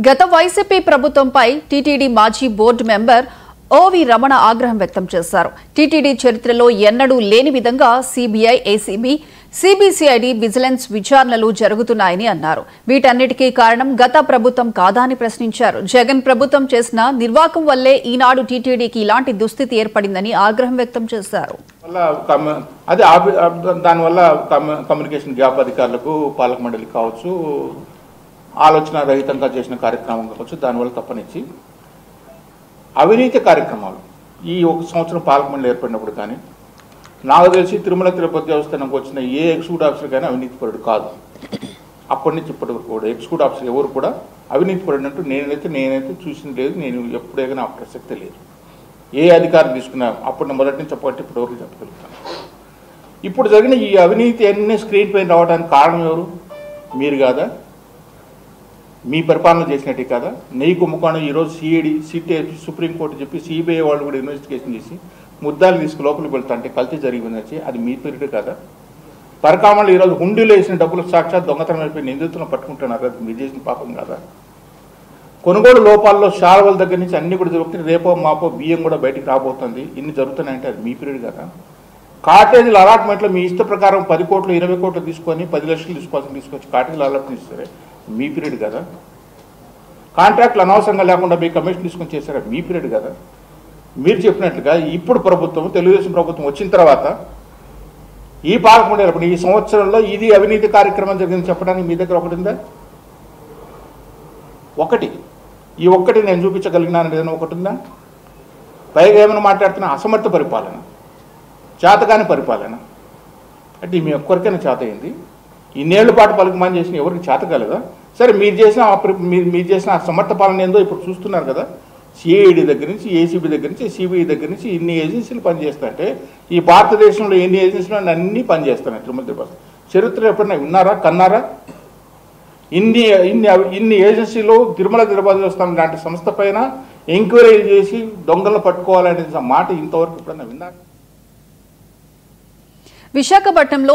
గత వైసీపీ ప్రభుత్వంపై టీటీడీ మాజీ బోర్డు మెంబర్ ఓవి రమణ ఆగ్రహం వ్యక్తం చేశారు. టీటీడీ చరిత్రలో ఎన్నడూ లేని విధంగా సీబీఐ, ఏసీబీ, సిబిసిఐడి విజిలెన్స్ విచారణలు జరుగుతున్నాయని అన్నారు. వీటన్నిటికీ కారణం గత ప్రభుత్వం కాదా అని ప్రశ్నించారు. జగన్ ప్రభుత్వం చేసిన నిర్వాకం వల్లే ఈనాడు టీటీడీకి ఇలాంటి దుస్థితి ఏర్పడిందని ఆగ్రహం వ్యక్తం చేశారు. దానివల్ల కమ్యూనికేషన్ గ్యాప్ అధికారులకు, పాలక మండలి కావచ్చు, ఆలోచన రహితంగా చేసిన కార్యక్రమం కావచ్చు, దానివల్ల తప్పనిచ్చి అవినీతి కార్యక్రమాలు ఈ ఒక సంవత్సరం పాలక మండలి ఏర్పడినప్పుడు కానీ నాకు తెలిసి తిరుమల తిరుపతి దేవస్థానంకి వచ్చిన ఏ ఎగ్జిక్యూటివ్ ఆఫీసర్ కానీ అవినీతిపరుడు కాదు. అప్పటి నుంచి ఇప్పటి వరకు కూడా ఎగ్జిక్యూటివ్ ఆఫీసర్ ఎవరు కూడా అవినీతిపడినట్టు నేనైతే చూసింది లేదు. నేను ఎప్పుడే కానీ ఆ ప్రసక్తే లేదు. ఏ అధికారం తీసుకున్నా అప్పుడు మొదటి నుంచి చెప్పబట్టి ఇప్పటి వరకు చెప్పగలుగుతాను. ఇప్పుడు జరిగిన ఈ అవినీతి అన్ని స్క్రీన్ పైన రావడానికి కారణం ఎవరు? మీరు కాదా? మీ పరిపాలన చేసినట్టే కదా. నెయ్యి కుంభకోణం ఈరోజు సిఐడి, సిటీ, సుప్రీంకోర్టు చెప్పి సిబిఐ వాళ్ళు కూడా ఇన్వెస్టిగేషన్ చేసి ముద్దాలు తీసుకు లోపలికి వెళ్తాంటే కల్తీ జరిగిందని అది మీ పీరియడ్ కదా. పరికామాలు ఈరోజు హుండీలో వేసిన డబ్బులు సాక్షాత్ దొంగతనం అయిపోయి నిందితులను పట్టుకుంటున్నారు. అది మీరు చేసిన పాపం కాదా? కొనుగోలు లోపాల్లో శాలవల దగ్గర నుంచి అన్ని కూడా జరుగుతుంది. రేపో మాపో బియ్యం కూడా బయటికి రాబోతుంది. ఇన్ని జరుగుతున్నాయంటే అది మీ పీరియడ్ కదా. కాటేజీల అలాట్మెంట్లో మీ ఇష్ట ప్రకారం 10 కోట్లు 20 కోట్లు తీసుకొని 10 లక్షలు తీసుకొచ్చి కాటేజీలు అలాట్మెంట్ ఇస్తారే మీ పీరియడ్ కదా. కాంట్రాక్ట్లు అనవసరంగా లేకుండా మీ కమిషన్ తీసుకొని చేశారా మీ పీరియడ్ కదా. మీరు చెప్పినట్లుగా ఇప్పుడు ప్రభుత్వం, తెలుగుదేశం ప్రభుత్వం వచ్చిన తర్వాత ఈ పాలక మండలి ఈ సంవత్సరంలో ఇది అవినీతి కార్యక్రమం జరిగింది చెప్పడానికి మీ దగ్గర ఒకటి ఉందా? ఈ ఒక్కటి నేను చూపించగలిగినాను ఏదైనా ఒకటి ఉందా? పైగా ఏమైనా మాట్లాడుతున్నా అసమర్థ పరిపాలన, చేతగాని పరిపాలన. అంటే మీ ఒక్కరికైనా చేత అయింది. ఇన్నేళ్ల పాటు పలుకుమాని చేసిన ఎవరికి చేత కాలేదా? సరే, మీరు చేసిన సమర్థ పాలన ఏందో ఇప్పుడు చూస్తున్నారు కదా. సిఐడి దగ్గర నుంచి, ఏసీబీ దగ్గర నుంచి, సిబిఐ దగ్గర నుంచి ఇన్ని ఏజెన్సీలు పనిచేస్తాయంటే ఈ భారతదేశంలో ఎన్ని ఏజెన్సీలు అన్నీ పనిచేస్తున్నాయి. తిరుమల తిరుపతి చరిత్ర ఎప్పుడైనా విన్నారా, కన్నారా? ఇన్ని ఏజెన్సీలు తిరుమల తిరుపతి దేవస్థానం లాంటి సంస్థ పైన ఎంక్వైరీ చేసి దొంగలను పట్టుకోవాలనే మాట ఇంతవరకు ఎప్పుడైనా విన్నారా? విశాఖపట్నంలో